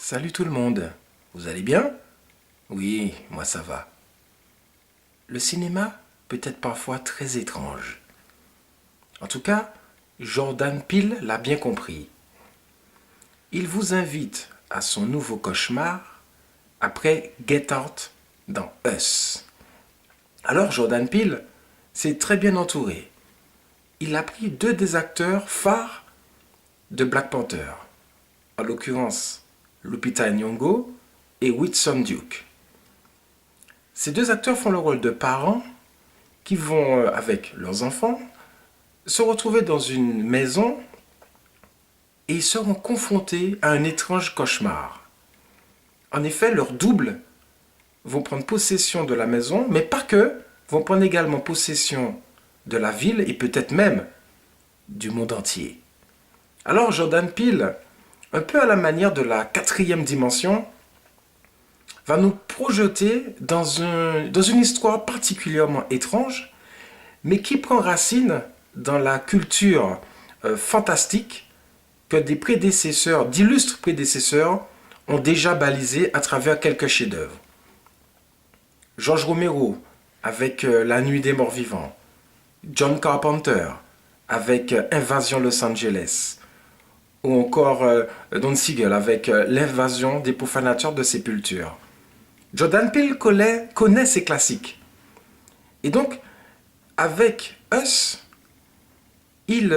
Salut tout le monde, vous allez bien? Oui, moi ça va. Le cinéma peut être parfois très étrange. En tout cas, Jordan Peele l'a bien compris. Il vous invite à son nouveau cauchemar après Get Out dans Us. Alors Jordan Peele s'est très bien entouré. Il a pris deux des acteurs phares de Black Panther, en l'occurrence Lupita Nyong'o et Whitson Duke. Ces deux acteurs font le rôle de parents qui vont, avec leurs enfants, se retrouver dans une maison et ils seront confrontés à un étrange cauchemar. En effet, leurs doubles vont prendre possession de la maison, mais pas que, vont prendre également possession de la ville et peut-être même du monde entier. Alors Jordan Peele, un peu à la manière de la quatrième dimension, va nous projeter dans une histoire particulièrement étrange, mais qui prend racine dans la culture fantastique que des prédécesseurs, d'illustres prédécesseurs, ont déjà balisé à travers quelques chefs-d'œuvre. George Romero avec La Nuit des Morts Vivants, John Carpenter avec Invasion Los Angeles, ou encore Don Siegel avec L'invasion des profanateurs de sépulture. Jordan Peele connaît ses classiques. Et donc, avec Us, il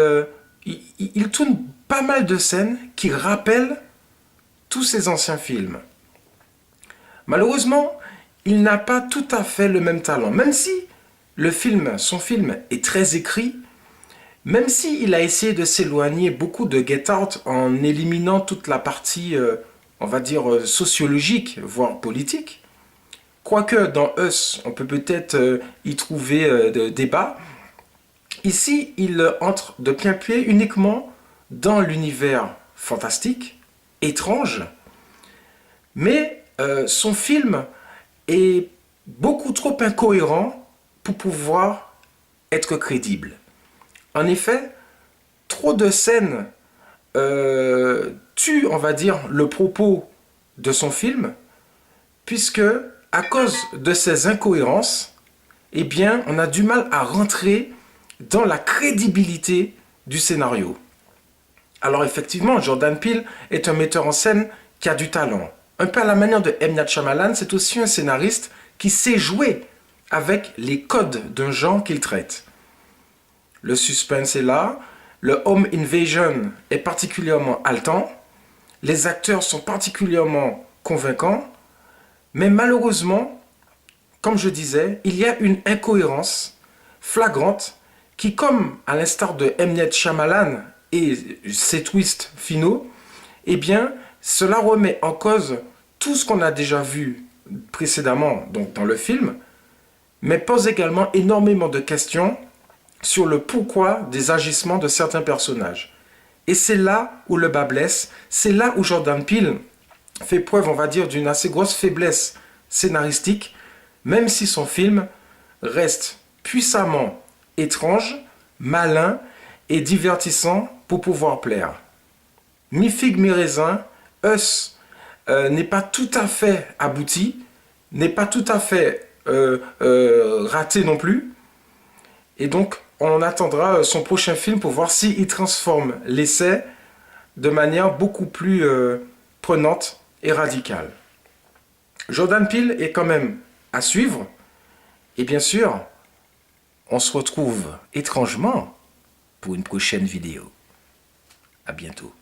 tourne pas mal de scènes qui rappellent tous ses anciens films. Malheureusement, il n'a pas tout à fait le même talent. Même si son film est très écrit, même s'il a essayé de s'éloigner beaucoup de Get Out en éliminant toute la partie, on va dire, sociologique, voire politique, quoique dans Us, on peut peut-être y trouver des débats, ici, il entre de plein pied uniquement dans l'univers fantastique, étrange, mais son film est beaucoup trop incohérent pour pouvoir être crédible. En effet, trop de scènes tuent, on va dire, le propos de son film, puisque à cause de ces incohérences, eh bien, on a du mal à rentrer dans la crédibilité du scénario. Alors effectivement, Jordan Peele est un metteur en scène qui a du talent. Un peu à la manière de M. Night Shyamalan, c'est aussi un scénariste qui sait jouer avec les codes d'un genre qu'il traite. Le suspense est là, le home invasion est particulièrement haletant, les acteurs sont particulièrement convaincants, mais malheureusement, comme je disais, il y a une incohérence flagrante qui, comme à l'instar de M. Night Shyamalan et ses twists finaux, eh bien, cela remet en cause tout ce qu'on a déjà vu précédemment donc dans le film, mais pose également énormément de questions sur le pourquoi des agissements de certains personnages. Et c'est là où le bas blesse, c'est là où Jordan Peele fait preuve, on va dire, d'une assez grosse faiblesse scénaristique, même si son film reste puissamment étrange, malin et divertissant pour pouvoir plaire. Mi figue mi raisin, Us n'est pas tout à fait abouti, n'est pas tout à fait raté non plus, et donc on attendra son prochain film pour voir s'il transforme l'essai de manière beaucoup plus prenante et radicale. Jordan Peele est quand même à suivre. Et bien sûr, on se retrouve étrangement pour une prochaine vidéo. À bientôt.